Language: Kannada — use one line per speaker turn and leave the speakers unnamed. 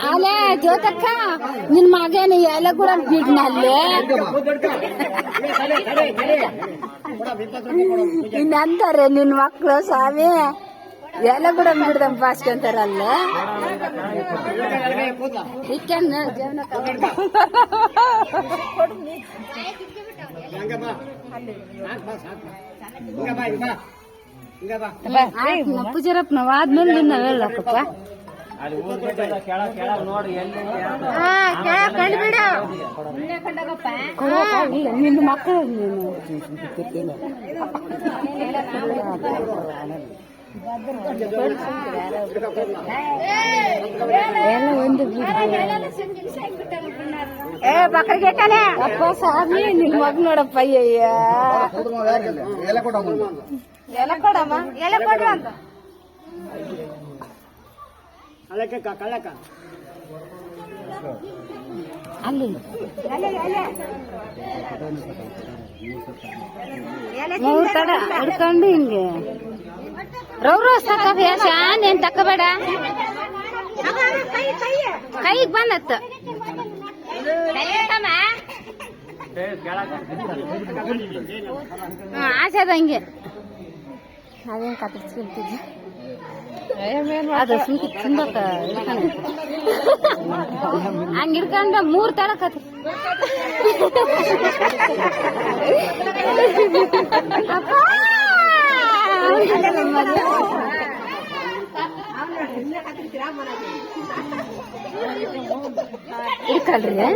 ಅಲೆ ಜ್ಯೋತಕ್ಕ ನಿನ್ ಮಗನ ಎಲ್ಲ ಕೂಡ ಬಿಡ್ನಲ್ಲೇ ಇನ್ನಂತಾರೆ ನಿನ್ ಮಕ್ಳು ಸ್ವಾಮಿ ಎಲ್ಲ ಕೂಡ ಬಿಡ್ದಂಗ್ ಬಾಸ್ಕೊಂತಾರಲ್ಲ ಇಕ್ಕನ್ನ ಜೀವನ ಪೂಜಾರಪ್ಪ ನಾವ್ ಆದ್ಮೇಲೆ ನಾವ್ ಹೇಳಕ್ಕಪ್ಪ ನಿನ್ನ ಮಕ್ಕಳು ಎಲ್ಲ ಒಂದು ಬಕ್ರಿಗೆಟ್ಟಾನೆ ಅಪ್ಪ ಸ್ವಾಮಿ ನಿನ್ ಮಗ್ ನೋಡಪ್ಪ ಅಯ್ಯ ಎಲ್ಲ ಕೊಡಮ್ಮ ಎಲ್ಲ ಕೊಡ್ರ ಅಂತ ಅಲ್ಲಿ ಮೂರ್ ತಡ ಹಿಡ್ಕೊಂಡು ಹಿಂಗೆ ರೋಸ್ ತಕ್ಕ ಏನ್ ತಕ್ಕಬೇಡ ಕೈಗೆ ಬಂದತ್ತ ಆಸೆದ ಹಂಗೆ ಅದೇನ್ ಕತ್ತರಿಸ್ಕೊಂತಿದ್ವಿ ಅದು ಸುಂಕಿ ತಿನ್ಬೇಕ ಹಂಗ ಹಿಡ್ಕೊಂಡ ಮೂರ್ ತಡ ಕತ್ರಿ ಇಡ್ಕಲ್ರಿ